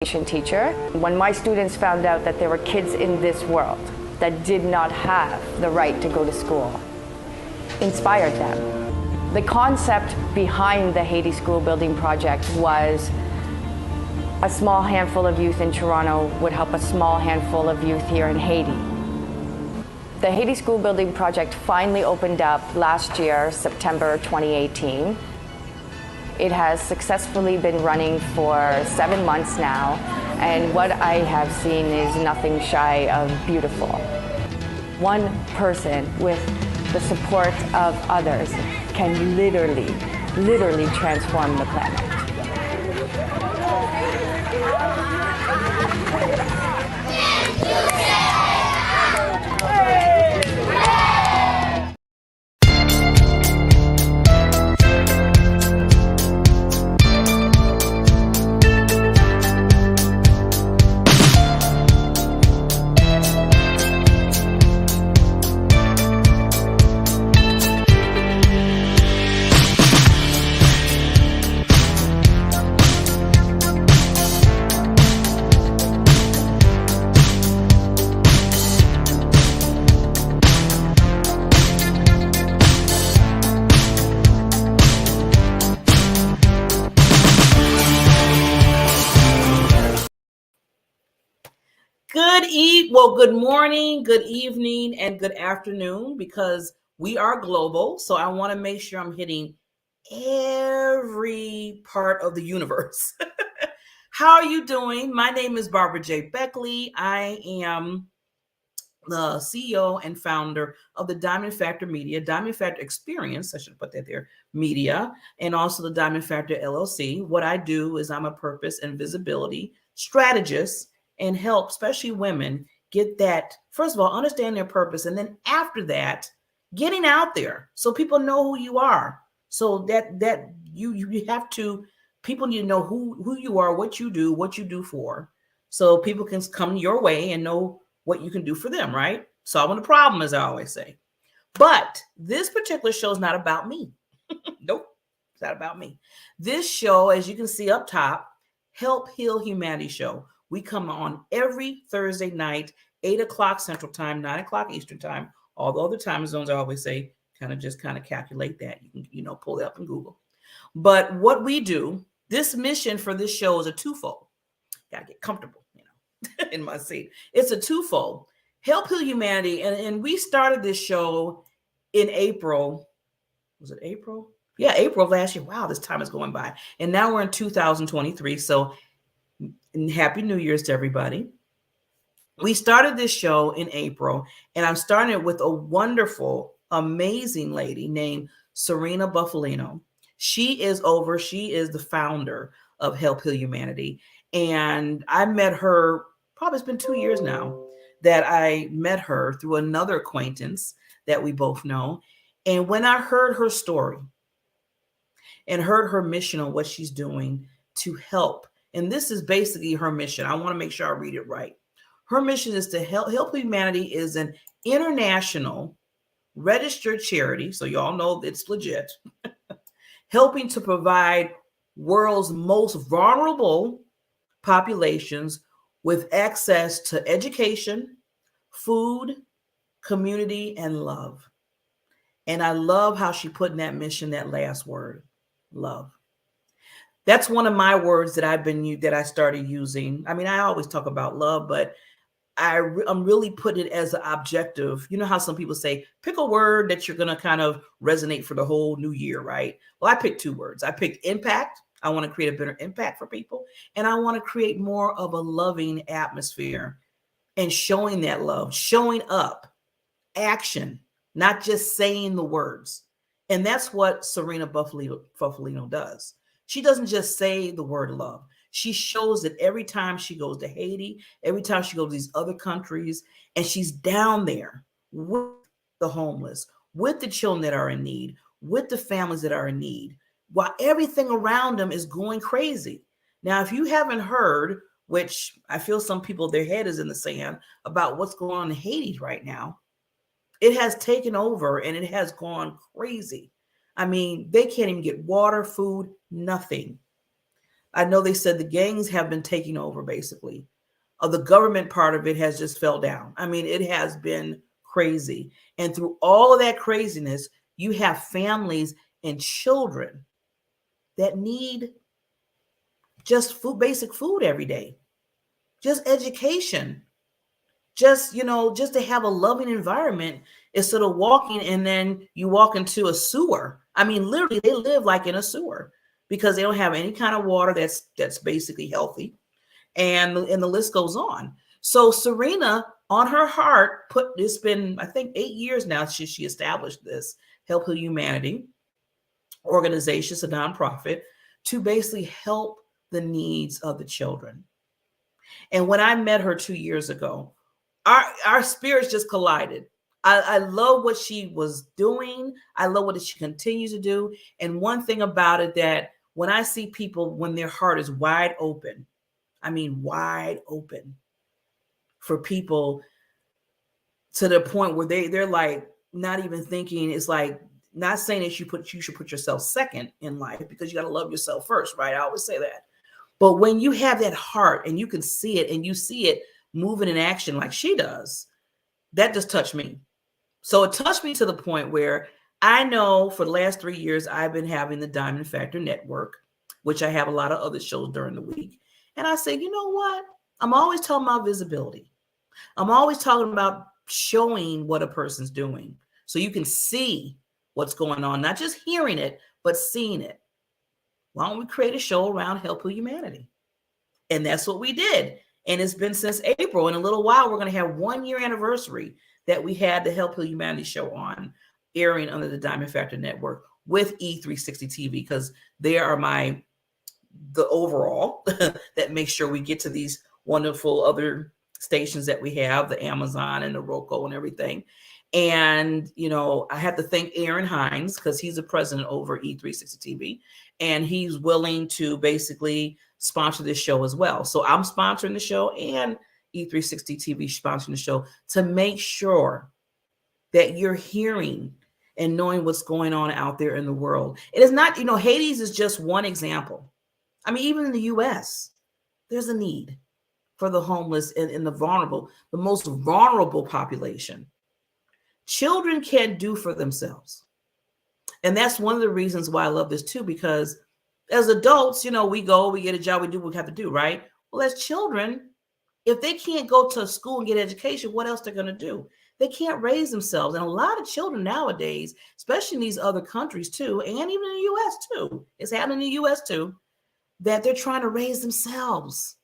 teacher. When my students found out that there were kids in this world that did not have the right to go to school, inspired them. The concept behind the Haiti School Building Project was a small handful of youth in Toronto would help a small handful of youth here in Haiti. The Haiti School Building Project finally opened up last year, September 2018. It has successfully been running for 7 months now, and what I have seen is nothing shy of beautiful. One person with the support of others can literally transform the planet. Good morning, good evening, and good afternoon, because we are global. So I want to make sure I'm hitting every part of the universe. How are you doing? My name is Barbara J. Beckley. I am the CEO and founder of the Diamond Factor Media, Diamond Factor Experience, I should put that there, media, and also the Diamond Factor LLC. What I do is I'm a purpose and visibility strategist and help especially women get that, first of all, understand their purpose. And then after that, getting out there so people know who you are. So that you have to, people need to know who you are, what you do for, so people can come your way and know what you can do for them, right? Solving the problem, as I always say. But this particular show is not about me. Nope, it's not about me. This show, as you can see up top, Help Heal Humanity show. We come on every Thursday night, 8 o'clock Central Time, 9 o'clock Eastern Time. All the other time zones, I always say, kind of calculate that. You can, pull it up in Google. But what we do, this mission for this show is a twofold. Gotta get comfortable, in my seat. It's a twofold. Help Heal Humanity. And we started this show in April. Was it April? Yeah, April of last year. Wow, this time is going by. And now we're in 2023. So Happy New Year's to everybody. We started this show in April, and I'm starting it with a wonderful, amazing lady named Serena Buffalino. She is the founder of Help Heal Humanity. And I met her, probably it's been 2 years now that I met her through another acquaintance that we both know. And when I heard her story and heard her mission on what she's doing to help, and this is basically her mission. I want to make sure I read it right. Her mission is to help humanity is an international registered charity. So you all know it's legit. Helping to provide world's most vulnerable populations with access to education, food, community, and love. And I love how she put in that mission, that last word, love. That's one of my words that I started using. I mean, I always talk about love, but I'm really putting it as an objective. You know how some people say, pick a word that you're going to kind of resonate for the whole new year, right? Well, I picked 2 words. I picked impact. I want to create a better impact for people. And I want to create more of a loving atmosphere and showing that love, showing up, action, not just saying the words. And that's what Serena Buffalino does. She doesn't just say the word love. She shows it every time she goes to Haiti, every time she goes to these other countries, and she's down there with the homeless, with the children that are in need, with the families that are in need, while everything around them is going crazy. Now, if you haven't heard, which I feel some people, their head is in the sand about what's going on in Haiti right now, it has taken over and it has gone crazy. I mean, they can't even get water, food, nothing. I know they said the gangs have been taking over basically. The government part of it has just fell down. I mean, it has been crazy. And through all of that craziness, you have families and children that need just food, basic food every day, just education, just, just to have a loving environment instead of walking and then you walk into a sewer. I mean, literally they live like in a sewer because they don't have any kind of water that's basically healthy. And the list goes on. So Serena, on her heart, it's been, I think, 8 years now she established this Help Heal Humanity organization, it's a nonprofit, to basically help the needs of the children. And when I met her 2 years ago, our spirits just collided. I love what she was doing. I love what she continues to do. And one thing about it, that when I see people, when their heart is wide open, I mean, wide open for people to the point where they're like not even thinking, it's like, not saying that you should put yourself second in life, because you got to love yourself first, right? I always say that. But when you have that heart and you can see it and you see it moving in action like she does, that just touched me. So it touched me to the point where I know for the last 3 years, I've been having the Diamond Factor Network, which I have a lot of other shows during the week. And I said, you know what? I'm always talking about visibility. I'm always talking about showing what a person's doing so you can see what's going on, not just hearing it, but seeing it. Why don't we create a show around Help Heal Humanity? And that's what we did. And it's been since April. In a little while, we're going to have 1 year anniversary that we had the Help Heal Humanity show on, airing under the Diamond Factor Network with E360 TV, because they are the overall that makes sure we get to these wonderful other stations that we have, the Amazon and the Roku and everything. And, I have to thank Aaron Hines, because he's the president over E360 TV, and he's willing to basically sponsor this show as well. So I'm sponsoring the show, and E360 TV sponsoring the show, to make sure that you're hearing and knowing what's going on out there in the world. It is not, Haiti is just one example. I mean, even in the US, there's a need for the homeless and the vulnerable, the most vulnerable population. Children can't do for themselves. And that's one of the reasons why I love this too, because as adults, we get a job, we do what we have to do, right? Well, as children, if they can't go to school and get education, what else they're going to do? They can't raise themselves. And a lot of children nowadays, especially in these other countries too, and even in the US too, it's happening in the US too, that they're trying to raise themselves.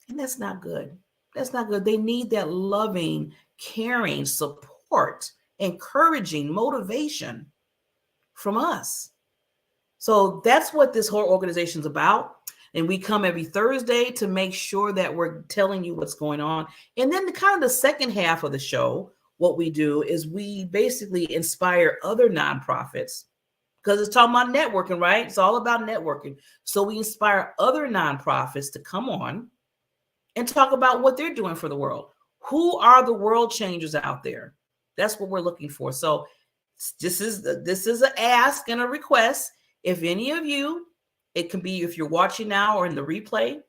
And that's not good. That's not good. They need that loving, caring, support, encouraging, motivation from us. So that's what this whole organization is about. And we come every Thursday to make sure that we're telling you what's going on. And then the second half of the show, what we do is we basically inspire other nonprofits, because it's talking about networking, right? It's all about networking. So we inspire other nonprofits to come on and talk about what they're doing for the world. Who are the world changers out there? That's what we're looking for. So this is an ask and a request. If any of you, it can be if you're watching now or in the replay,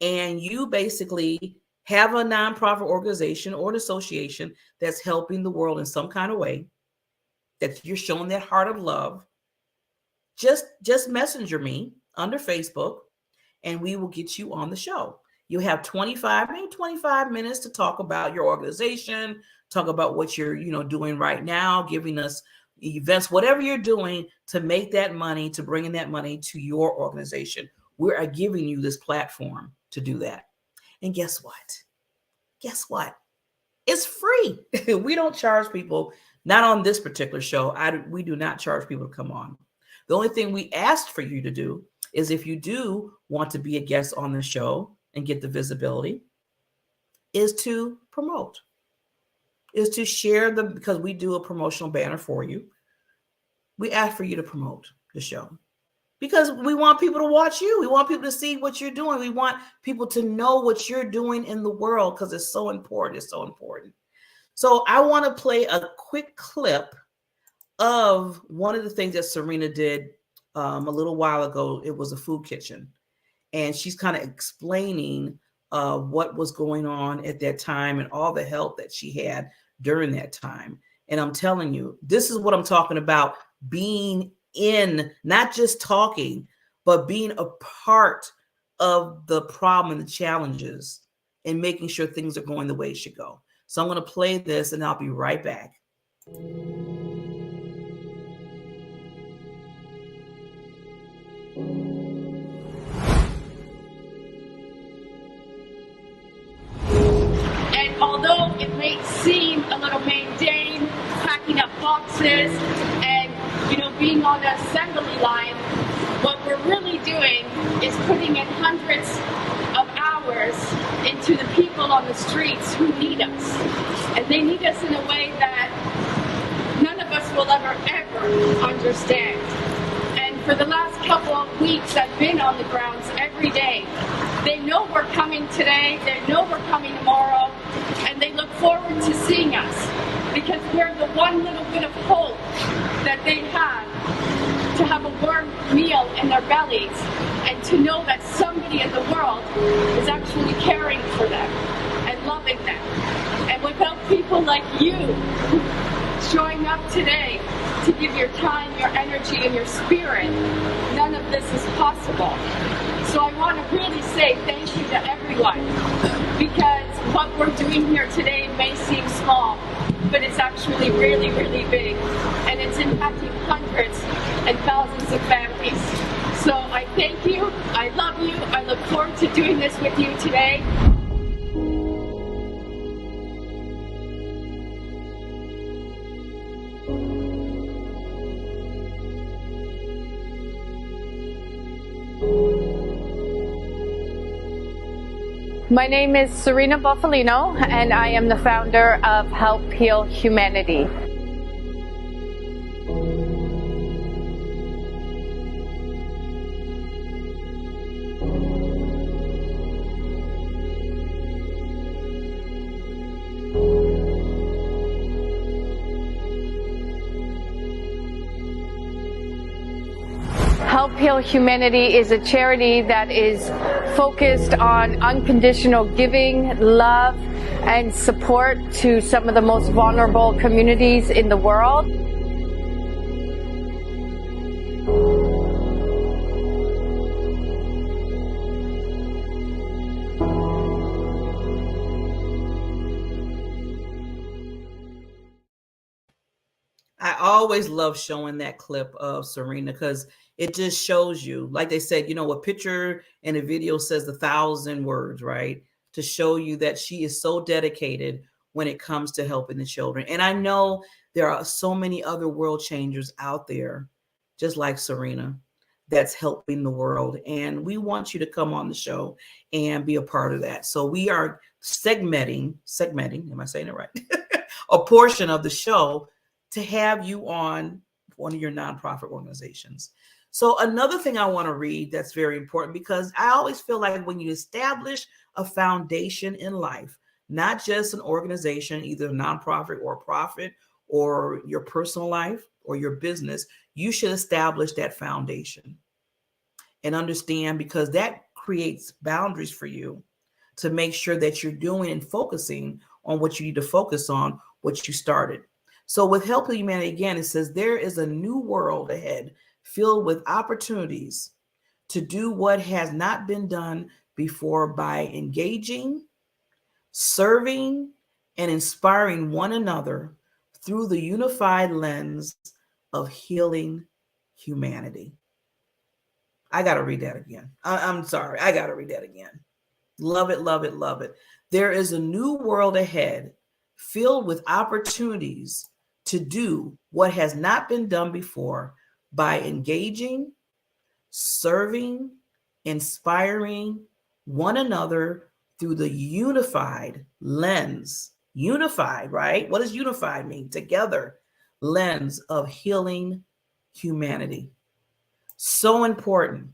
and you basically have a nonprofit organization or an association that's helping the world in some kind of way, that you're showing that heart of love, just messenger me under Facebook, and we will get you on the show. You have 25 minutes to talk about your organization, talk about what you're, doing right now, giving us events, whatever you're doing to make that money, to bring in that money to your organization. We are giving you this platform to do that. And guess what? It's free. We don't charge people, not on this particular show. We do not charge people to come on. The only thing we asked for you to do is, if you do want to be a guest on the show and get the visibility, is to promote, is to share because we do a promotional banner for you. We ask for you to promote the show because we want people to watch you. We want people to see what you're doing. We want people to know what you're doing in the world, because it's so important. It's so important. So I want to play a quick clip of one of the things that Serena did a little while ago. It was a food kitchen, and she's kind of explaining what was going on at that time and all the help that she had during that time. And I'm telling you, this is what I'm talking about, being in, not just talking, but being a part of the problem and the challenges and making sure things are going the way it should go. So I'm going to play this and I'll be right back. And although it may seem a little mundane, packing up boxes and, being on the assembly line, what we're really doing is putting in hundreds of hours into the people on the streets who need us. And they need us in a way that none of us will ever understand. And for the last couple of weeks, I've been on the grounds every day. They know we're coming today, they know we're coming tomorrow, and they look forward to seeing us because we're the one little bit of hope that they have to have a warm meal in their bellies and to know that somebody in the world is actually caring for them and loving them. And without people like you showing up today to give your time, your energy, and your spirit, none of this is possible. So I want to really say thank you to everyone, because what we're doing here today may seem small, but it's actually really, really big, and it's impacting hundreds and thousands of families. So I thank you, I love you, I look forward to doing this with you today. My name is Serena Buffalino, and I am the founder of Help Heal Humanity. Help Heal Humanity is a charity that is focused on unconditional giving, love, and support to some of the most vulnerable communities in the world. I always love showing that clip of Serena because it just shows you, like they said, a picture and a video says 1,000 words, right? To show you that she is so dedicated when it comes to helping the children. And I know there are so many other world changers out there, just like Serena, that's helping the world. And we want you to come on the show and be a part of that. So we are segmenting, am I saying it right? A portion of the show to have you on one of your nonprofit organizations. So another thing I want to read that's very important, because I always feel like when you establish a foundation in life, not just an organization, either a nonprofit or a profit or your personal life or your business, you should establish that foundation and understand, because that creates boundaries for you to make sure that you're doing and focusing on what you need to focus on, what you started. So with Help Heal Humanity, again, it says there is a new world ahead filled with opportunities to do what has not been done before by engaging, serving, and inspiring one another through the unified lens of healing humanity. I got to read that again. I'm sorry. I got to read that again. Love it, love it, love it. There is a new world ahead filled with opportunities to do what has not been done before by engaging, serving, inspiring one another through the unified lens. Unified, right? What does unified mean? Together, lens of healing humanity. So important.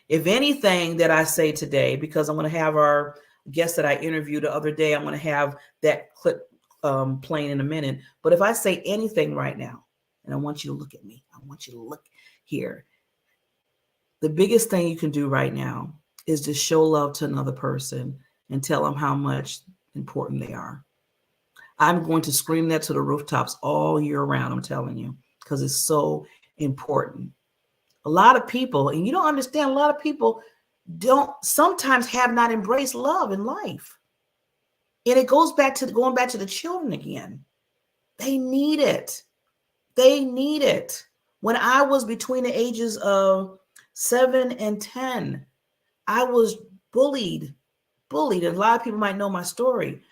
If anything that I say today, because I'm going to have our guest that I interviewed the other day, I'm going to have that clip playing in a minute. But if I say anything right now, and I want you to look at me, I want you to look here. The biggest thing you can do right now is to show love to another person and tell them how much important they are. I'm going to scream that to the rooftops all year round, I'm telling you, because it's so important. A lot of people, and you don't understand, a lot of people sometimes have not embraced love in life. And it goes back to going back to the children again. They need it. They need it. When I was between the ages of 7 and 10, I was bullied. And a lot of people might know my story.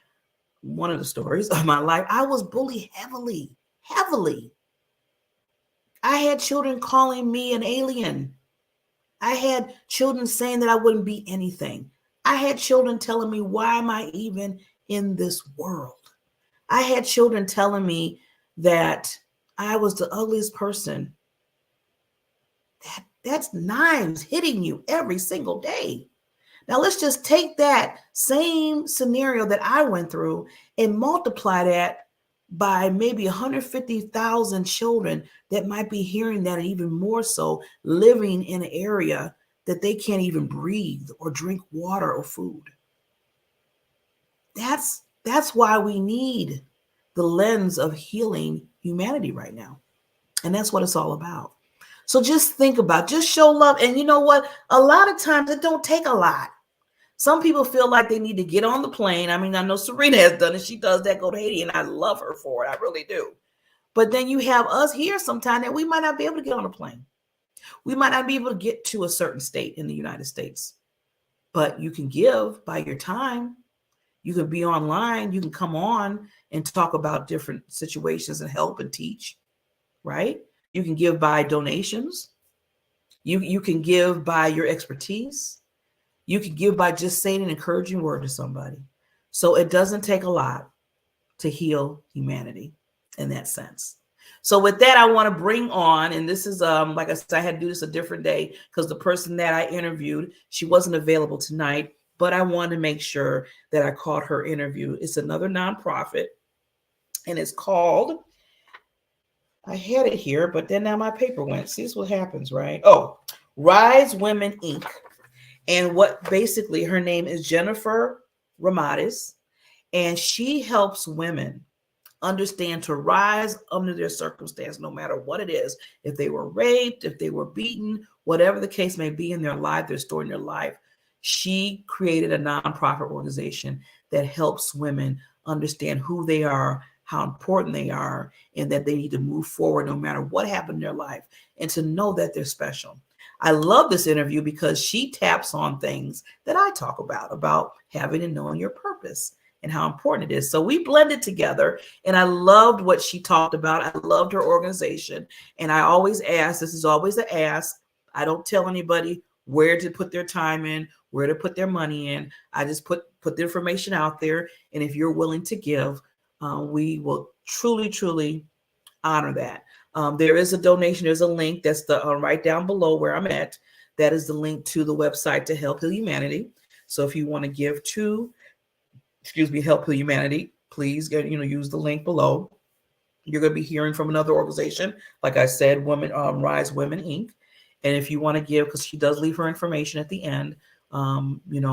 One of the stories of my life, I was bullied heavily. I had children calling me an alien. I had children saying that I wouldn't be anything. I had children telling me, why am I even in this world? I had children telling me that I was the ugliest person. That's knives hitting you every single day. Now let's just take that same scenario that I went through and multiply that by maybe 150,000 children that might be hearing that, and even more so living in an area that they can't even breathe or drink water or food. That's why we need the lens of healing humanity right now. And that's what it's all about. So just think about, just show love. And you know what? A lot of times it don't take a lot. Some people feel like they need to get on the plane. I mean, I know Serena has done it. She does that, go to Haiti, and I love her for it. I really do. But then you have us here sometime that we might not be able to get on a plane. We might not be able to get to a certain state in the United States. But you can give by your time. You can be online. You can come on and talk about different situations and help and teach, right? You can give by donations. You can give by your expertise. You can give by just saying an encouraging word to somebody. So it doesn't take a lot to heal humanity in that sense. So with that, I want to bring on, and this is, like I said, I had to do this a different day because the person that I interviewed, she wasn't available tonight, but I wanted to make sure that I caught her interview. It's another nonprofit, and it's called, I had it here, but then now my paper went. See, this is what happens, right? Oh, Rise Women, Inc. And what basically, her name is Jennifer Ramades, and she helps women understand to rise under their circumstance, no matter what it is. If they were raped, if they were beaten, whatever the case may be in their life, their story in their life, she created a nonprofit organization that helps women understand who they are, how important they are, and that they need to move forward no matter what happened in their life, and to know that they're special. I love this interview because she taps on things that I talk about having and knowing your purpose and how important it is. So we blended together, and I loved what she talked about. I loved her organization. And I always ask, this is always an ask. I don't tell anybody where to put their time in, where to put their money in. I just put the information out there. And if you're willing to give, we will truly, truly honor that. There is a donation. There's a link that's right down below where I'm at. That is the link to the website to Help Heal Humanity. So if you want to give to, Help Heal Humanity, please use the link below. You're going to be hearing from another organization, like I said, Rise Women Inc. And if you want to give, because she does leave her information at the end,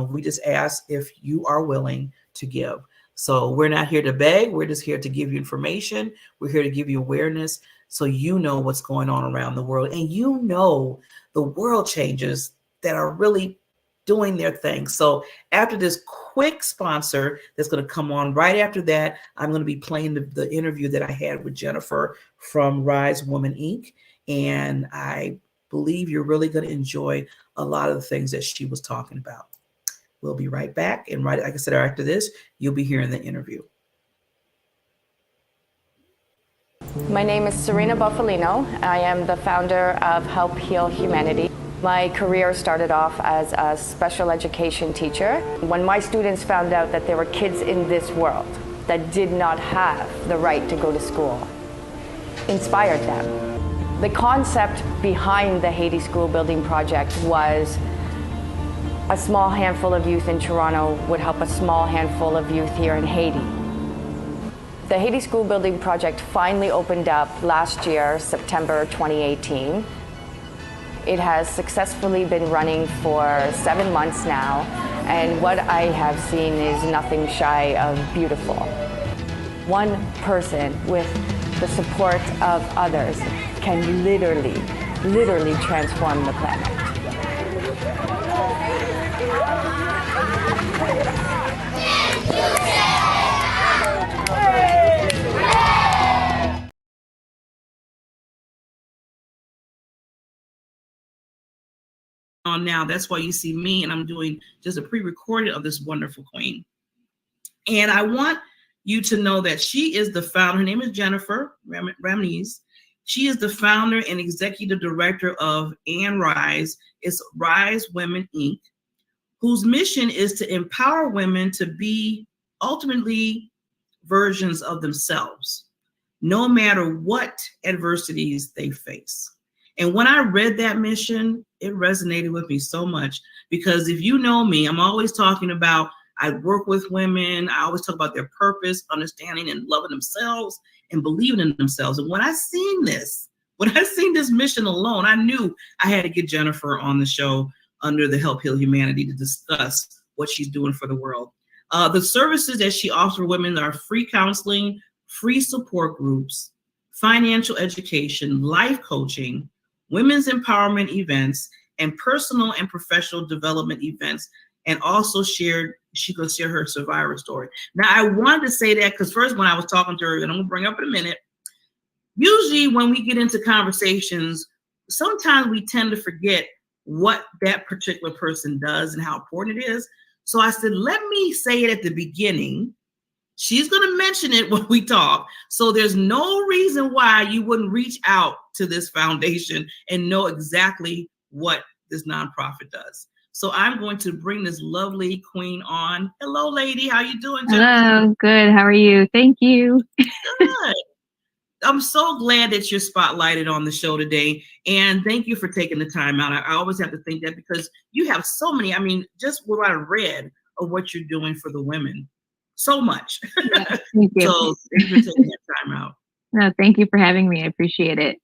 we just ask if you are willing to give. So we're not here to beg. We're just here to give you information. We're here to give you awareness, so you know what's going on around the world, and the world changes that are really doing their thing. So after this quick sponsor that's going to come on right after that, I'm going to be playing the interview that I had with Jennifer from Rise Women Inc. And I believe you're really going to enjoy a lot of the things that she was talking about. We'll be right back. And like I said, after this, you'll be hearing the interview. My name is Serena Buffalino. I am the founder of Help Heal Humanity. My career started off as a special education teacher. When my students found out that there were kids in this world that did not have the right to go to school, inspired them. The concept behind the Haiti School Building Project was a small handful of youth in Toronto would help a small handful of youth here in Haiti. The Haiti School Building Project finally opened up last year, September 2018. It has successfully been running for 7 months now, and what I have seen is nothing shy of beautiful. One person with the support of others can literally transform the planet. On now, that's why you see me, and I'm doing just a pre-recorded of this wonderful queen. And I want you to know that she is the founder. Her name is Jennifer Ramnes. She is the founder and executive director of Ann Rise. It's Rise Women Inc., whose mission is to empower women to be ultimately versions of themselves, no matter what adversities they face. And when I read that mission, it resonated with me so much, because if you know me, I'm always talking about, I work with women. I always talk about their purpose, understanding and loving themselves and believing in themselves. And when I seen this mission alone, I knew I had to get Jennifer on the show under the Help Heal Humanity to discuss what she's doing for the world. The services that she offers for women are free counseling, free support groups, financial education, life coaching, women's empowerment events, and personal and professional development events. And also she could share her survivor story. Now, I wanted to say that because first when I was talking to her, and I'm gonna bring up in a minute, usually when we get into conversations, sometimes we tend to forget what that particular person does and how important it is. So I said, let me say it at the beginning. She's going to mention it when we talk. So there's no reason why you wouldn't reach out to this foundation and know exactly what this nonprofit does. So I'm going to bring this lovely queen on. Hello, lady. How you doing, Jennifer? Hello. Good. How are you? Thank you. Good. I'm so glad that you're spotlighted on the show today. And thank you for taking the time out. I always have to think that because you have so many, I mean, just what I read of what you're doing for the women. So much. Yeah, thank you. So thank you for taking that time out. No, thank you for having me. I appreciate it.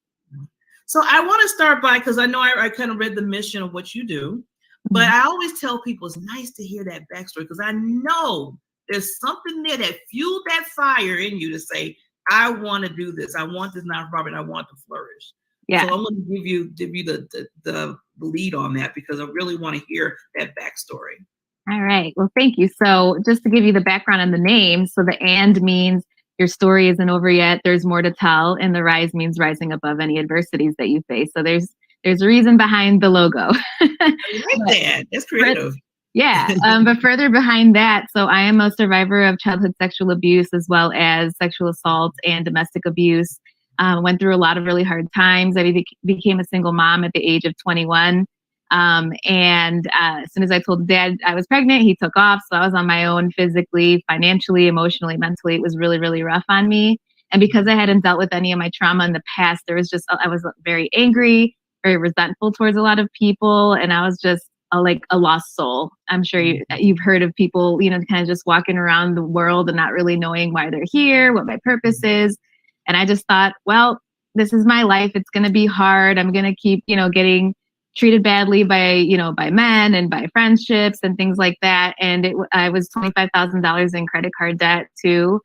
So I want to start by, because I know I kind of read the mission of what you do, but I always tell people it's nice to hear that backstory, because I know there's something there that fueled that fire in you to say, I want to do this. I want this nonprofit. I want to flourish. Yeah. So I'm going to give you the lead on that, because I really want to hear that backstory. All right. Well, thank you. So just to give you the background on the name, so the "and" means your story isn't over yet. There's more to tell. And the "rise" means rising above any adversities that you face. So there's a reason behind the logo. I like that. That's creative. Yeah. But further behind that, so I am a survivor of childhood sexual abuse, as well as sexual assault and domestic abuse. Went through a lot of really hard times. I became a single mom at the age of 21. And as soon as I told Dad I was pregnant, he took off. So I was on my own physically, financially, emotionally, mentally. It was really, really rough on me. And because I hadn't dealt with any of my trauma in the past, I was very angry, very resentful towards a lot of people. And I was just like a lost soul. I'm sure you've heard of people, kind of just walking around the world and not really knowing why they're here, what my purpose is. And I just thought, well, this is my life. It's going to be hard. I'm going to keep, getting treated badly by men and by friendships and things like that. And I was $25,000 in credit card debt too,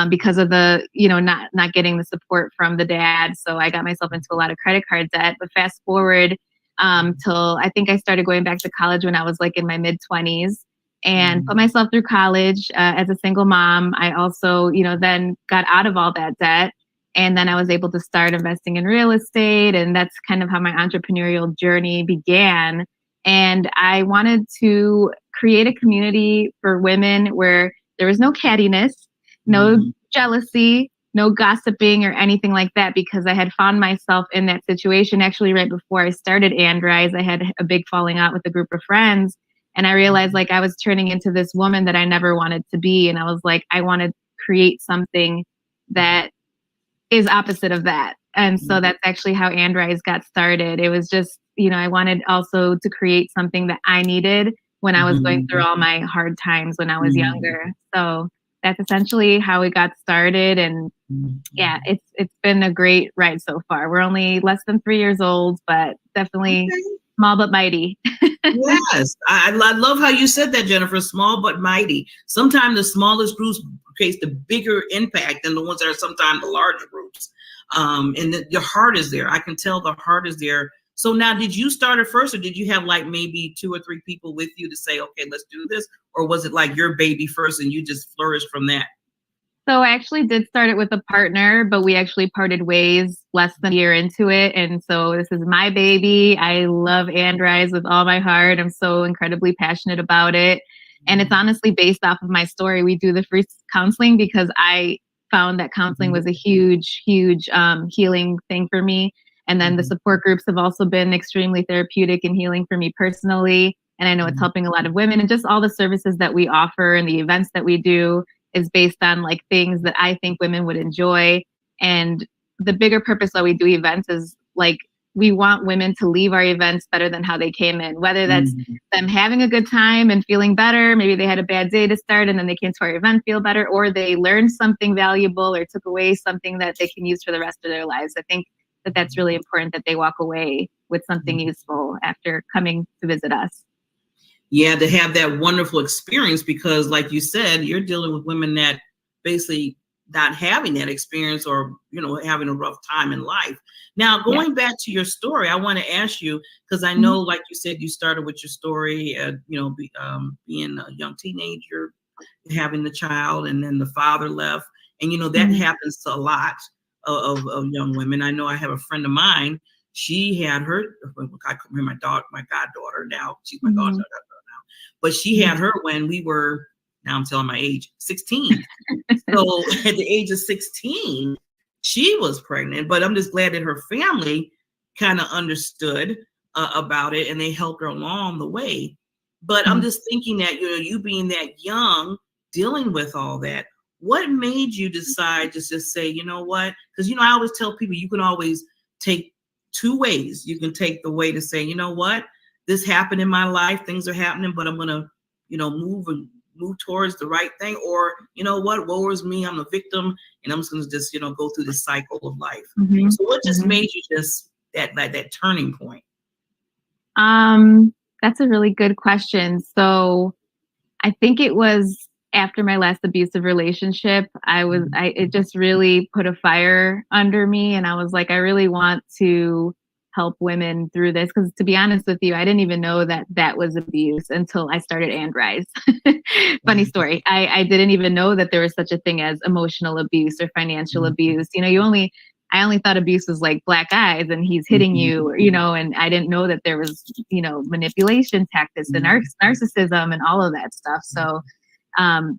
because of the, not getting the support from the dad. So I got myself into a lot of credit card debt. But fast forward till I think I started going back to college when I was like in my mid-20s, and put myself through college as a single mom. I also, then got out of all that debt. And then I was able to start investing in real estate. And that's kind of how my entrepreneurial journey began. And I wanted to create a community for women where there was no cattiness, no jealousy, no gossiping or anything like that, because I had found myself in that situation. Actually, right before I started Ann Rise, I had a big falling out with a group of friends. And I realized like I was turning into this woman that I never wanted to be. And I was like, I want to create something that is opposite of that. And so that's actually how Ann Rise got started. It was just, I wanted also to create something that I needed when I was going through all my hard times when I was younger. So that's essentially how it got started. And yeah, it's been a great ride so far. We're only less than 3 years old, but definitely small but mighty. Yes, I love how you said that, Jennifer. Small but mighty. Sometimes the smallest groups creates the bigger impact than the ones that are sometimes the larger groups. And your heart is there. I can tell the heart is there. So now, did you start it first, or did you have like maybe 2 or 3 people with you to say, okay, let's do this? Or was it like your baby first and you just flourished from that? So I actually did start it with a partner, but we actually parted ways less than a year into it. And so this is my baby. I love Andrise with all my heart. I'm so incredibly passionate about it. And it's honestly based off of my story. We do the free counseling because I found that counseling was a huge healing thing for me. And then the support groups have also been extremely therapeutic and healing for me personally. And I know it's helping a lot of women, and just all the services that we offer and the events that we do is based on like things that I think women would enjoy. And the bigger purpose why we do events is like, we want women to leave our events better than how they came in, whether that's them having a good time and feeling better. Maybe they had a bad day to start and then they came to our event, feel better, or they learned something valuable or took away something that they can use for the rest of their lives. I think that that's really important, that they walk away with something useful after coming to visit us. Yeah, to have that wonderful experience, because like you said, you're dealing with women that basically not having that experience, or, you know, having a rough time in life. Now, going back to your story, I want to ask you, because I know, like you said, you started with your story, you know, being a young teenager, having the child, and then the father left. And, you know, that happens to a lot of young women. I know I have a friend of mine. She had her, I call her my goddaughter now. She's my goddaughter now. But she had her when we were, now I'm telling my age, 16. So at the age of 16, she was pregnant. But I'm just glad that her family kind of understood about it, and they helped her along the way. But I'm just thinking that, you know, you being that young, dealing with all that, what made you decide to just say, you know what? Because, you know, I always tell people you can always take 2 ways. You can take the way to say, you know what? This happened in my life, things are happening, but I'm going to, you know, move towards the right thing. Or, you know what, woe is me, I'm a victim, and I'm just going to just, you know, go through this cycle of life. So what just made you just that turning point? That's a really good question. So I think it was after my last abusive relationship, it just really put a fire under me. And I was like, I really want to help women through this. Because to be honest with you, I didn't even know that that was abuse until I started Andrise. Funny story. I didn't even know that there was such a thing as emotional abuse or financial abuse. You know, I only thought abuse was like black eyes and he's hitting you, you know, and I didn't know that there was, you know, manipulation tactics and narcissism and all of that stuff. So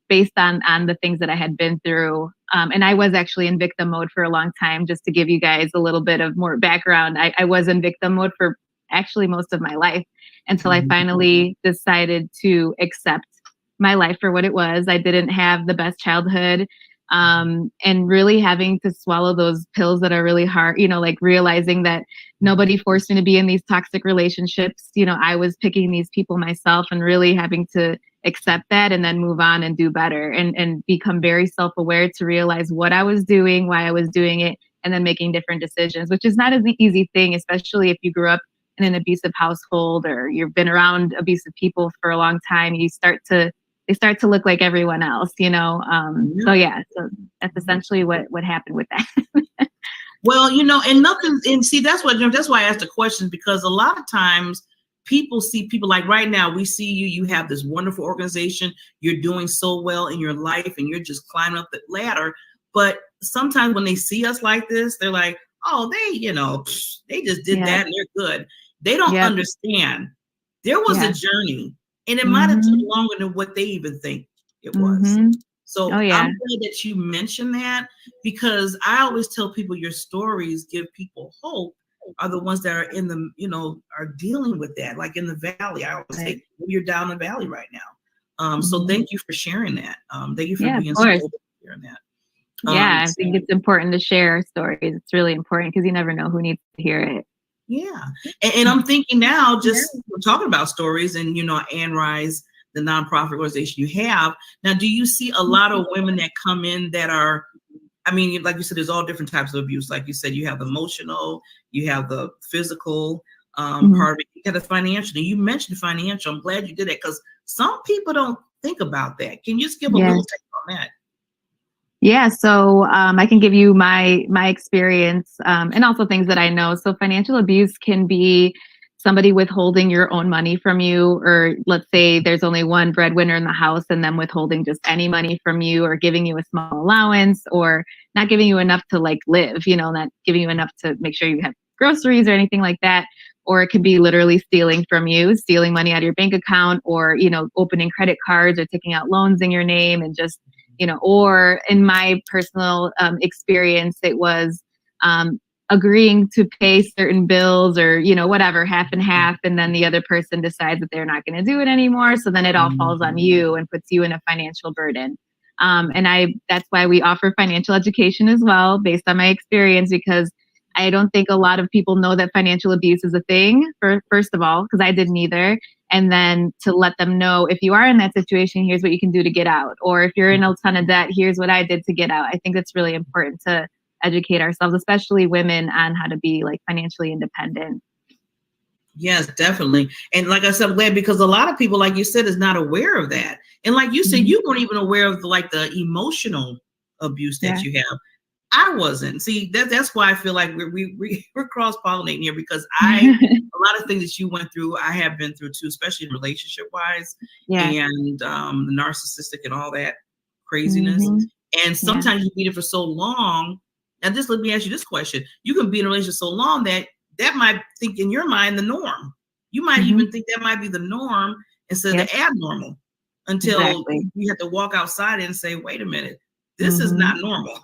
based on the things that I had been through. And I was actually in victim mode for a long time. Just to give you guys a little bit of more background, I was in victim mode for actually most of my life until I finally decided to accept my life for what it was. I didn't have the best childhood, and really having to swallow those pills that are really hard, you know, like realizing that nobody forced me to be in these toxic relationships. You know, I was picking these people myself, and really having to accept that and then move on and do better, and become very self-aware to realize what I was doing, why I was doing it, and then making different decisions, which is not an easy thing, especially if you grew up in an abusive household or you've been around abusive people for a long time. They start to look like everyone else, you know? So that's essentially what happened with that. Well, you know, and see, that's why I asked the question, because a lot of times people see people like right now, we see you have this wonderful organization, you're doing so well in your life and you're just climbing up the ladder. But sometimes when they see us like this, they're like, oh, they just did that and they're good. They don't understand. There was a journey, and it might have took longer than what they even think it was. So I'm glad that you mentioned that, because I always tell people your stories give people hope, are the ones that are in the, you know, are dealing with that, like in the valley. I always say you're down the valley right now. So thank you for sharing that. Thank you for being so open sharing that. I think it's important to share stories. It's really important, because you never know who needs to hear it. Yeah. And I'm thinking now, just we're talking about stories, and, you know, Andrise, the nonprofit organization you have. Now, do you see a lot of women that come in that are, I mean, like you said, there's all different types of abuse. Like you said, you have the emotional, you have the physical part of it, you have the financial. And you mentioned financial. I'm glad you did that because some people don't think about that. Can you just give a little take on that? Yeah, so I can give you my experience and also things that I know. So financial abuse can be somebody withholding your own money from you, or let's say there's only one breadwinner in the house and them withholding just any money from you, or giving you a small allowance, or not giving you enough to like live, you know, not giving you enough to make sure you have groceries or anything like that. Or it could be literally stealing from you, stealing money out of your bank account, or, you know, opening credit cards or taking out loans in your name and just, you know, or in my personal experience, it was agreeing to pay certain bills or, you know, whatever, half and half. And then the other person decides that they're not going to do it anymore. So then it all falls on you and puts you in a financial burden. And that's why we offer financial education as well, based on my experience, because I don't think a lot of people know that financial abuse is a thing, first of all, because I didn't either. And then to let them know, if you are in that situation, here's what you can do to get out. Or if you're in a ton of debt, here's what I did to get out. I think it's really important to educate ourselves, especially women, on how to be like financially independent. Yes, definitely. And like I said, I'm glad, because a lot of people, like you said, is not aware of that. And like you said, you weren't even aware of like the emotional abuse that you have. I wasn't. See, that's why I feel like we're cross-pollinating here, because a lot of things that you went through, I have been through too, especially relationship wise, and the narcissistic and all that craziness. And sometimes you beat it for so long. And let me ask you this question. You can be in a relationship so long that might think in your mind the norm. You might even think that might be the norm instead of the abnormal, until you have to walk outside and say, wait a minute, this is not normal.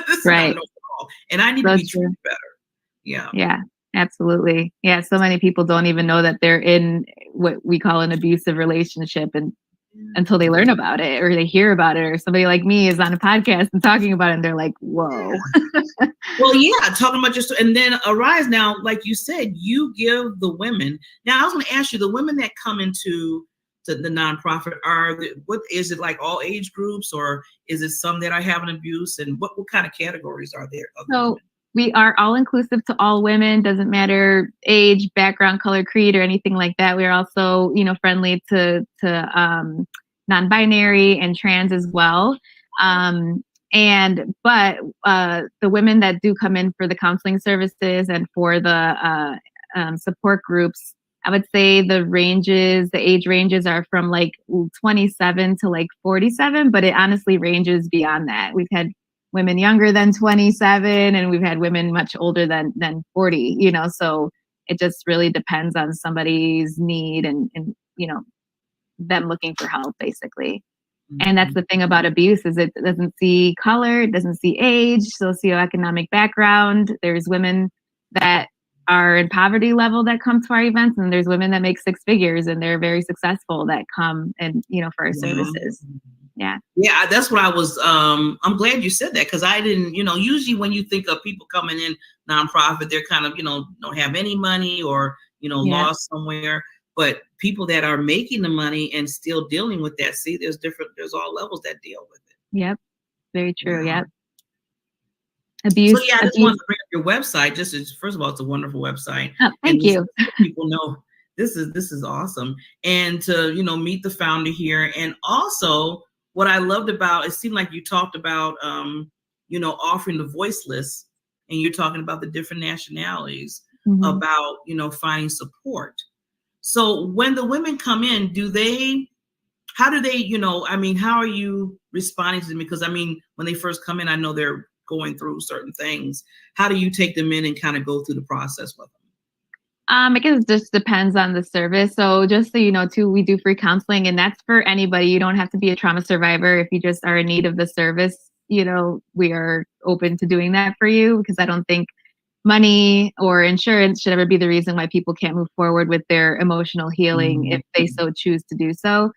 This is not normal at all. And I need to be treated better. Yeah. Yeah, absolutely. Yeah. So many people don't even know that they're in what we call an abusive relationship, and until they learn about it or they hear about it, or somebody like me is on a podcast and talking about it, and they're like, whoa. Well, yeah, talking about and then Arise, now, like you said, you give the women. Now, I was going to ask you, the women that come into the nonprofit, what is it, like all age groups, or is it some that are having abuse, and what kind of categories are there? So we are all inclusive to all women, doesn't matter age, background, color, creed, or anything like that. We're also, you know, friendly to non-binary and trans as well. But the women that do come in for the counseling services and for the support groups, I would say the age ranges are from like 27 to like 47, but it honestly ranges beyond that. We've had women younger than 27, and we've had women much older than 40, you know, so it just really depends on somebody's need and you know, them looking for help, basically. And that's the thing about abuse, is it doesn't see color, it doesn't see age, socioeconomic background. There's women that are in poverty level that come to our events, and there's women that make six figures and they're very successful that come and, you know, for our services. Yeah, that's what I was I'm glad you said that, because I didn't, you know, usually when you think of people coming in nonprofit, they're kind of, you know, don't have any money, or, you know, lost somewhere. But people that are making the money and still dealing with that, see, there's all levels that deal with it. Yep, very true. Yep. Abuse. So yeah, I just wanted to bring up your website. First of all, it's a wonderful website. Oh, thank you. People know this is awesome, and to, you know, meet the founder here. And also, what I loved about it, seemed like you talked about you know, offering the voiceless, and you're talking about the different nationalities, about, you know, finding support. So when the women come in, how do they, you know, I mean, how are you responding to them? Because I mean, when they first come in, I know they're going through certain things. How do you take them in and kind of go through the process with them? I guess it just depends on the service. So just so you know too, we do free counseling, and that's for anybody. You don't have to be a trauma survivor. If you just are in need of the service, you know, we are open to doing that for you, because I don't think money or insurance should ever be the reason why people can't move forward with their emotional healing if they so choose to do so.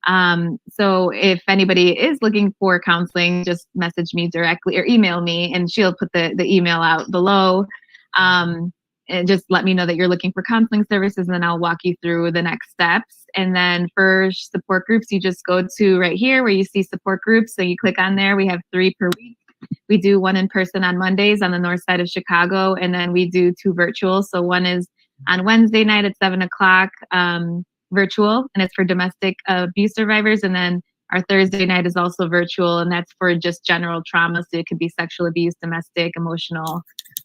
So if anybody is looking for counseling, just message me directly or email me, and she'll put the email out below. and just let me know that you're looking for counseling services, and then I'll walk you through the next steps. And then for support groups, you just go to right here where you see support groups. So you click on there. We have 3 per week. We do 1 in person on Mondays on the north side of Chicago, and then we do 2 virtual. So one is on Wednesday night at 7 o'clock, virtual, and it's for domestic abuse survivors. And then our Thursday night is also virtual, and that's for just general trauma. So it could be sexual abuse, domestic, emotional.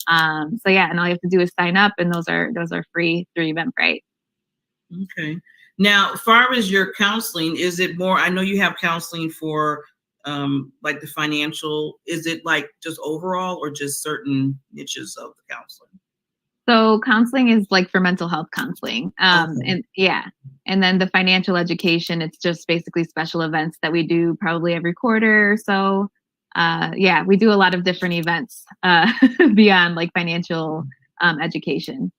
So yeah, and all you have to do is sign up, and those are free through Eventbrite. Okay. Now, as far as your counseling, is it more? I know you have counseling for like the financial. Is it like just overall, or just certain niches of the counseling? So counseling is like for mental health counseling. And yeah. And then the financial education, it's just basically special events that we do probably every quarter or so. Yeah, we do a lot of different events beyond like financial education.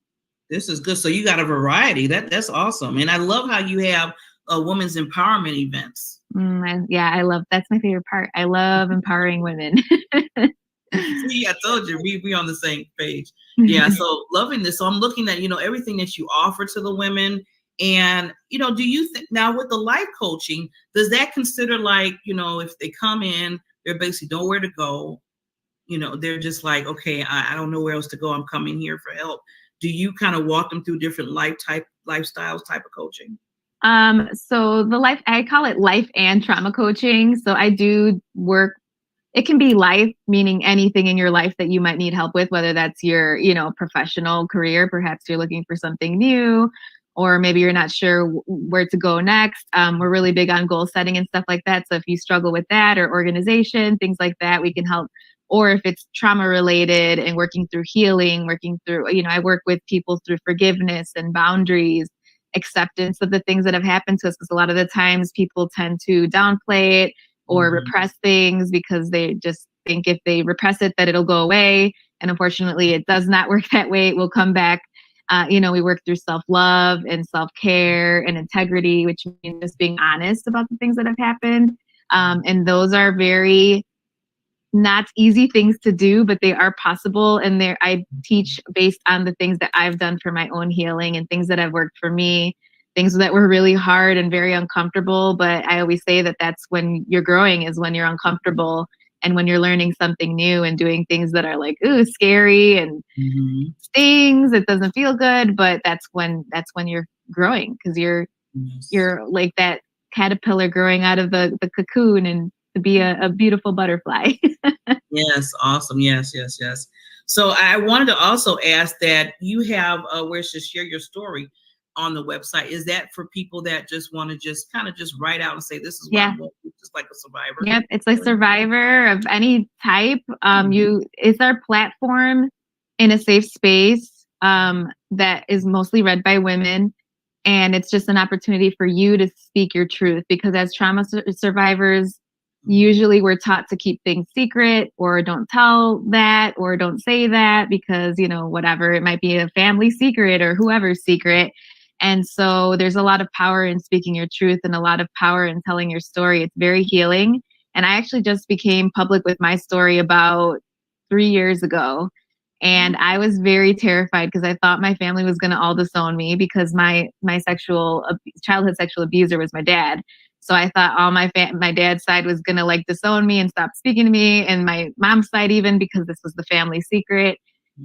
This is good. So you got a variety. That's awesome. And I love how you have women's empowerment events. I love, that's my favorite part. I love empowering women. See, I told you we on the same page. Yeah, so loving this. So I'm looking at, everything that you offer to the women. And, do you think now with the life coaching, does that consider like, if they come in, they're basically nowhere to go, they're just like, okay, I don't know where else to go. I'm coming here for help. Do you kind of walk them through different lifestyles type of coaching? So I call it life and trauma coaching. So I do work. It can be life, meaning anything in your life that you might need help with, whether that's your, professional career. Perhaps you're looking for something new, or maybe you're not sure where to go next. We're really big on goal setting and stuff like that. So if you struggle with that, or organization, things like that, we can help. Or if it's trauma related and working through healing, I work with people through forgiveness and boundaries, acceptance of the things that have happened to us. Because a lot of the times people tend to downplay it or repress things because they just think if they repress it that it'll go away. And unfortunately, it does not work that way. It will come back. We work through self-love and self-care and integrity, which means just being honest about the things that have happened. And those are very not easy things to do, but they are possible. And I teach based on the things that I've done for my own healing and things that have worked for me, things that were really hard and very uncomfortable. But I always say that that's when you're growing, is when you're uncomfortable and when you're learning something new and doing things that are like, ooh, scary and stings. It doesn't feel good, but that's when you're growing, because you're like that caterpillar growing out of the cocoon and to be a beautiful butterfly. Yes, awesome. Yes. So I wanted to also ask that you have where to share your story on the website. Is that for people that just want to just write out and say, this is what I'm going through, just like a survivor? Yep, it's a survivor of any type. It's our platform in a safe space that is mostly read by women. And it's just an opportunity for you to speak your truth, because as trauma survivors, usually we're taught to keep things secret, or don't tell that, or don't say that because, whatever, it might be a family secret or whoever's secret. And so there's a lot of power in speaking your truth and a lot of power in telling your story. It's very healing. And I actually just became public with my story about 3 years ago. And I was very terrified because I thought my family was going to all disown me, because my childhood sexual abuser was my dad. So I thought all my dad's side was going to like disown me and stop speaking to me, and my mom's side even, because this was the family secret.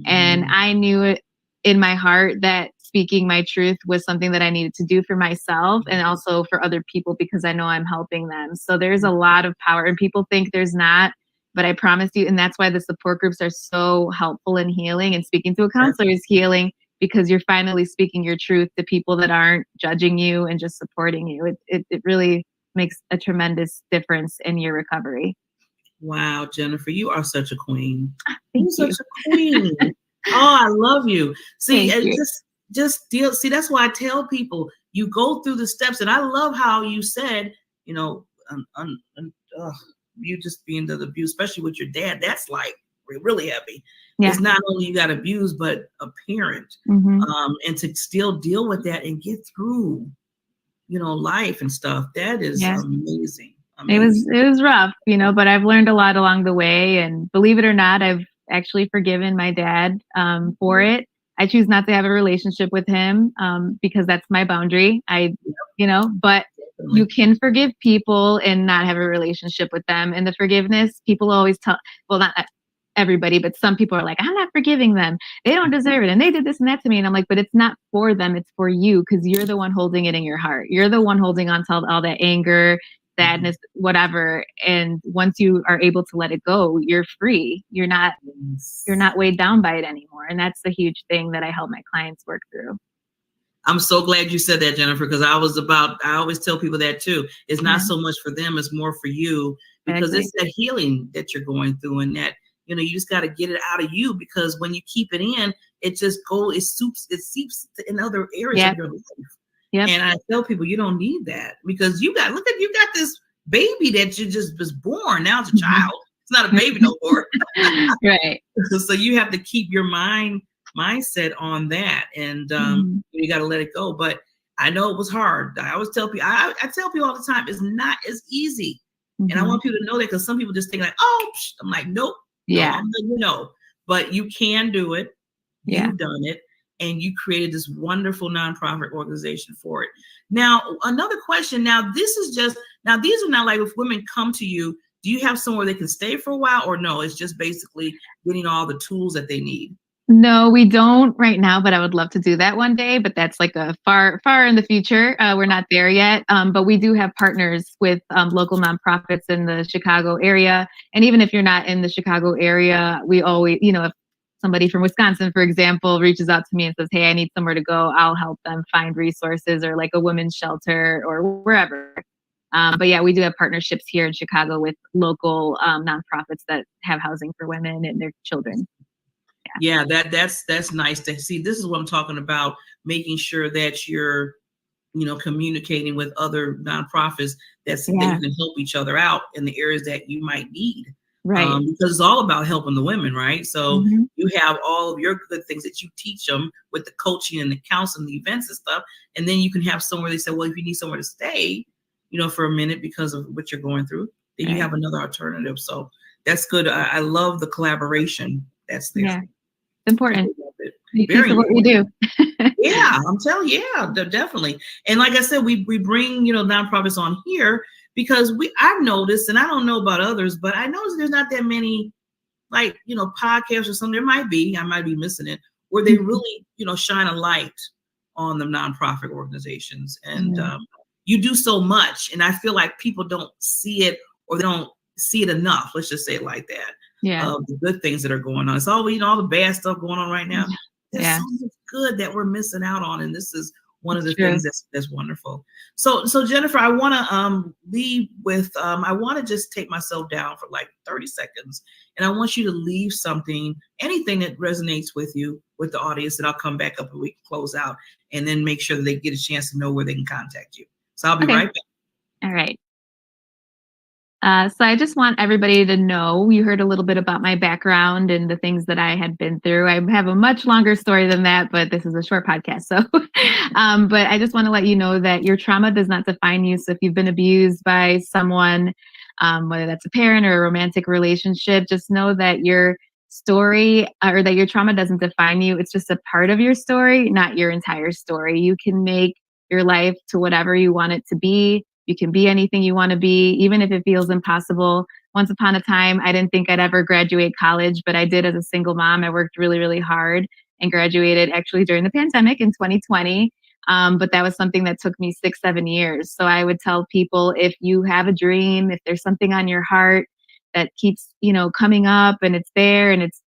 And I knew it in my heart that speaking my truth was something that I needed to do for myself and also for other people, because I know I'm helping them. So there's a lot of power, and people think there's not, but I promise you, and that's why the support groups are so helpful in healing, and speaking to a counselor is healing, because you're finally speaking your truth to people that aren't judging you and just supporting you. It really makes a tremendous difference in your recovery. Wow, Jennifer, you are such a queen. You're such a queen. Oh, I love you. See, just deal. See, that's why I tell people, you go through the steps, and I love how you said, you just being the abuse, especially with your dad. That's like really heavy. Yeah. It's not only you got abused, but a parent, and to still deal with that and get through, life and stuff. That is amazing. It was rough, but I've learned a lot along the way. And believe it or not, I've actually forgiven my dad for it. I choose not to have a relationship with him because that's my boundary. But you can forgive people and not have a relationship with them. And the forgiveness, people always tell, well, not everybody, but some people are like, I'm not forgiving them. They don't deserve it. And they did this and that to me. And I'm like, but it's not for them. It's for you, because you're the one holding it in your heart. You're the one holding on to all that anger, sadness, whatever. And once you are able to let it go, you're free. You're not weighed down by it anymore. And that's the huge thing that I help my clients work through. I'm so glad you said that, Jennifer, because I always tell people that too. It's not so much for them, it's more for you, because it's that healing that you're going through, and that, you just got to get it out of you, because when you keep it in, it seeps in other areas of your life. Yep. And I tell people, you don't need that, because you got this baby that you just was born. Now it's a child. It's not a baby no more. Right. So you have to keep your mindset on that, and you got to let it go. But I know it was hard. I always tell people, I tell people all the time, it's not as easy. And I want people to know that, because some people just think like, oh, I'm like, nope. Yeah. But you can do it. Yeah. You've done it. And you created this wonderful nonprofit organization for it. Now, another question. Now, these are not like, if women come to you, do you have somewhere they can stay for a while, or no? It's just basically getting all the tools that they need. No, we don't right now, but I would love to do that one day. But that's like a far in the future. We're not there yet. But we do have partners with local nonprofits in the Chicago area. And even if you're not in the Chicago area, we always, if somebody from Wisconsin, for example, reaches out to me and says, hey, I need somewhere to go, I'll help them find resources, or like a women's shelter or wherever. But yeah, we do have partnerships here in Chicago with local nonprofits that have housing for women and their children. Yeah, that's nice to see. This is what I'm talking about, making sure that you're, communicating with other nonprofits that you can help each other out in the areas that you might need. Right. Because it's all about helping the women, right? So you have all of your good things that you teach them with the coaching and the counseling, the events and stuff. And then you can have somewhere they say, well, if you need somewhere to stay, for a minute because of what you're going through, then you have another alternative. So that's good. I love the collaboration that's there. Yeah. It's important. Very what we do. Yeah, I'm telling you, definitely. And like I said, we bring, nonprofits on here because I've noticed, and I don't know about others, but I noticed there's not that many, like, podcasts or something. There might be, I might be missing it, where they really, shine a light on the nonprofit organizations. And you do so much. And I feel like people don't see it, or they don't see it enough. Let's just say it like that. Yeah. The good things that are going on. It's always, all the bad stuff going on right now. There's so much good that we're missing out on. And this is one of the things that's wonderful. So Jennifer, I want to leave with, I want to just take myself down for like 30 seconds. And I want you to leave something, anything that resonates with you, with the audience, and I'll come back up and we can close out, and then make sure that they get a chance to know where they can contact you. So I'll be right back. All right. So I just want everybody to know, you heard a little bit about my background and the things that I had been through. I have a much longer story than that, but this is a short podcast. So, but I just want to let you know that your trauma does not define you. So if you've been abused by someone, whether that's a parent or a romantic relationship, just know that your story, or that your trauma doesn't define you. It's just a part of your story, not your entire story. You can make your life to whatever you want it to be. You can be anything you want to be, even if it feels impossible. Once upon a time, I didn't think I'd ever graduate college, but I did as a single mom. I worked really, really hard and graduated actually during the pandemic in 2020. But that was something that took me 6-7 years. So I would tell people, if you have a dream, if there's something on your heart that keeps, coming up and it's there and it's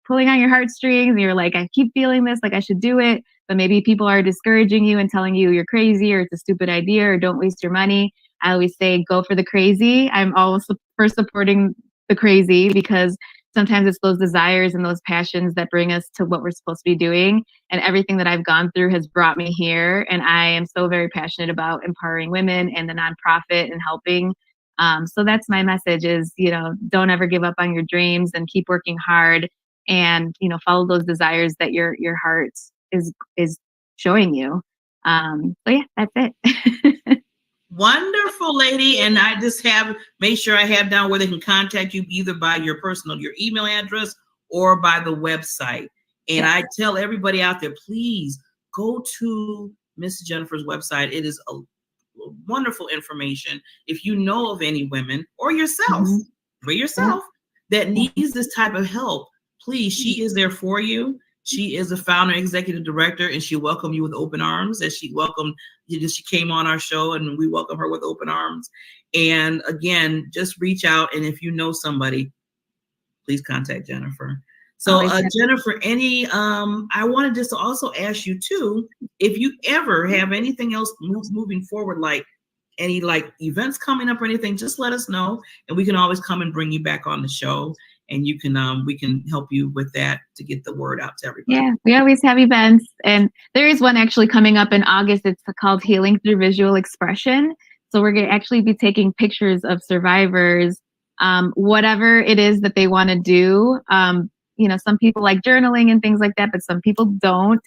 pulling on your heartstrings, and you're like, I keep feeling this, like I should do it, but maybe people are discouraging you and telling you you're crazy, or it's a stupid idea, or don't waste your money. I always say, go for the crazy. I'm always for supporting the crazy, because sometimes it's those desires and those passions that bring us to what we're supposed to be doing. And everything that I've gone through has brought me here. And I am so very passionate about empowering women and the nonprofit and helping. So that's my message is, don't ever give up on your dreams, and keep working hard, and, follow those desires that your heart is showing you. So yeah, that's it. Wonderful, lady. And I just make sure I have down where they can contact you, either by your email address or by the website. And I tell everybody out there, please go to Miss Jennifer's website. It is a wonderful information. If you know of any women or yourself, that needs this type of help, please, she is there for you. She is the founder, executive director, and she welcomed you with open arms. As she welcomed you, she came on our show, and we welcome her with open arms. And again, just reach out, and if you know somebody, please contact Jennifer. So Jennifer, I wanted just to also ask you too, if you ever have anything else moving forward, like any like events coming up or anything, just let us know, and we can always come and bring you back on the show, and you can we can help you with that to get the word out to everybody. Yeah, we always have events, and there is one actually coming up in August. It's called Healing Through Visual Expression. So we're going to actually be taking pictures of survivors, whatever it is that they want to do. You know, some people like journaling and things like that, but some people don't.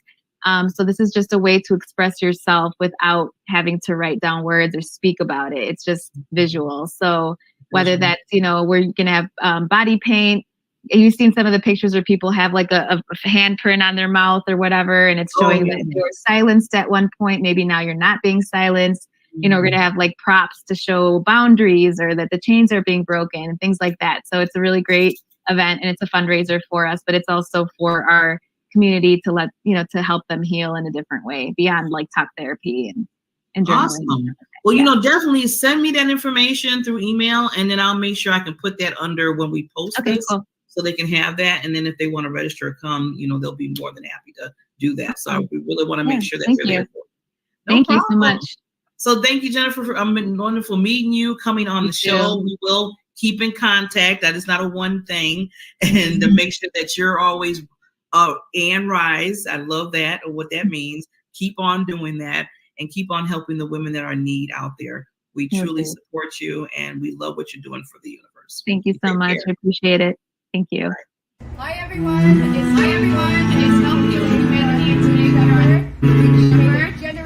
So this is just a way to express yourself without having to write down words or speak about it. It's just visual. So whether that's, you know, we're going to have body paint. You've seen some of the pictures where people have like a handprint on their mouth or whatever, and it's showing that they were silenced at one point. Maybe now you're not being silenced. You know, we're going to have like props to show boundaries or that the chains are being broken and things like that. So it's a really great event, and it's a fundraiser for us, but it's also for our community to let, you know, to help them heal in a different way beyond like talk therapy and journaling. Awesome. Well, you know, definitely send me that information through email, and then I'll make sure I can put that under when we post this, cool. So they can have that. And then if they want to register or come, you know, they'll be more than happy to do that. So we really want to make sure that you're there for it. Thank you so much. So thank you, Jennifer, for been wonderful meeting you, coming on the show. We will keep in contact. That is not a one thing. And to make sure that you're always and rise. I love that, or what that means. Keep on doing that, and keep on helping the women that are in need out there. We truly support you, and we love what you're doing for the universe. Thank you so much. I appreciate it. Thank you. Hi everyone. It's Help Heal Humanity today.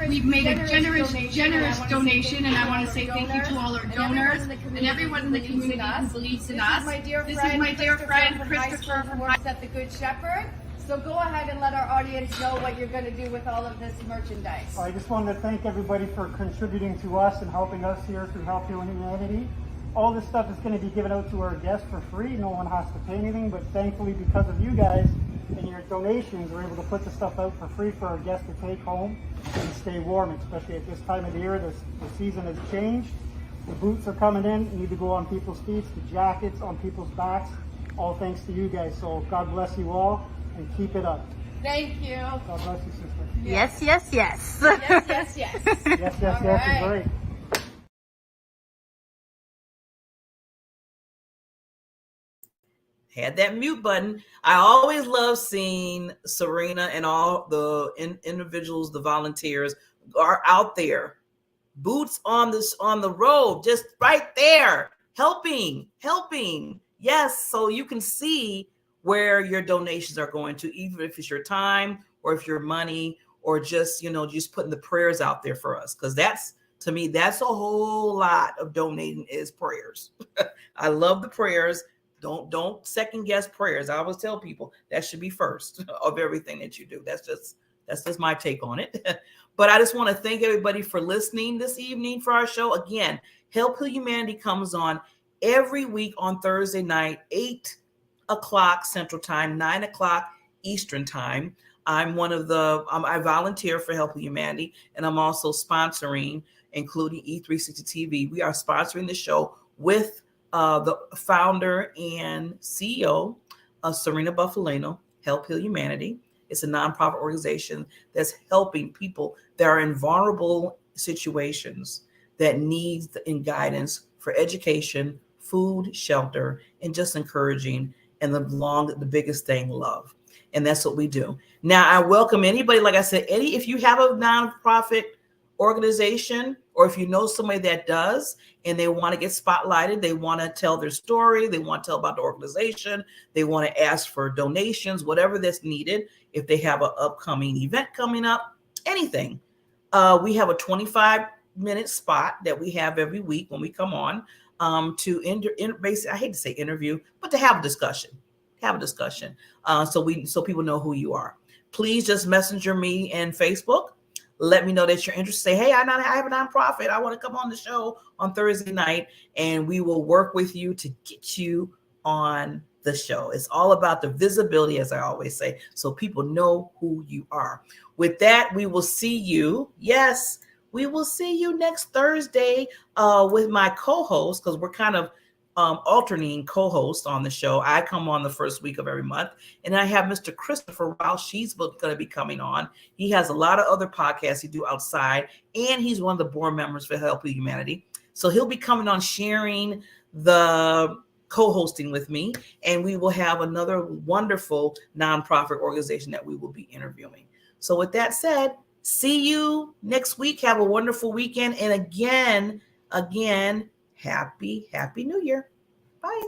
We've made a generous donation, and I want to say thank you to all our donors and everyone in the community who believes in us. This is my dear friend Christopher from Works at the Good Shepherd. So go ahead and let our audience know what you're going to do with all of this merchandise. I just wanted to thank everybody for contributing to us and helping us here through Help Heal Humanity. All this stuff is going to be given out to our guests for free. No one has to pay anything, but thankfully because of you guys and your donations, we're able to put the stuff out for free for our guests to take home and stay warm, especially at this time of the year. The season has changed. The boots are coming in, need to go on people's feet, the jackets on people's backs, all thanks to you guys. So God bless you all, and keep it up. Thank you. God bless you, sister. Yes. Yes, is great. Had that mute button. I always love seeing Serena and all the individuals, the volunteers are out there, boots on the road, just right there, helping. Yes, so you can see where your donations are going to, even if it's your time or if your money, or just, you know, just putting the prayers out there for us. Because that's, to me, that's a whole lot of donating is prayers. I love the prayers. Don't second guess prayers. I always tell people that should be first of everything that you do. That's just my take on it. But I just want to thank everybody for listening this evening for our show. Again, Help Heal Humanity comes on every week on Thursday night, 8 o'clock Central Time, 9 o'clock Eastern Time. I'm one of the, I volunteer for Help Heal Humanity, and I'm also sponsoring, including E360 TV. We are sponsoring the show with the founder and CEO of Serena Buffalino, Help Heal Humanity. It's a nonprofit organization that's helping people that are in vulnerable situations that need guidance for education, food, shelter, and just encouraging, and the biggest thing, love. And that's what we do. Now, I welcome anybody, like I said, if you have a nonprofit organization, or if you know somebody that does and they want to get spotlighted, they want to tell their story, they want to tell about the organization, they want to ask for donations, whatever that's needed, if they have an upcoming event coming up, anything. We have a 25-minute spot that we have every week when we come on to basically, I hate to say interview, but to have a discussion. have a discussion. So people know who you are. Please just messenger me in Facebook. Let me know that you're interested. Say, hey, I have a nonprofit. I want to come on the show on Thursday night, and we will work with you to get you on the show. It's all about the visibility, as I always say, so people know who you are. With that, we will see you. Yes, we will see you next Thursday with my co-host, because we're kind of alternating co-host on the show. I come on the first week of every month, and I have Mr. Christopher Rausch. He's going to be coming on. He has a lot of other podcasts he do outside, and he's one of the board members for Helping Humanity. So he'll be coming on, sharing the co-hosting with me, and we will have another wonderful nonprofit organization that we will be interviewing. So with that said, see you next week. Have a wonderful weekend. And again, Happy New Year. Bye.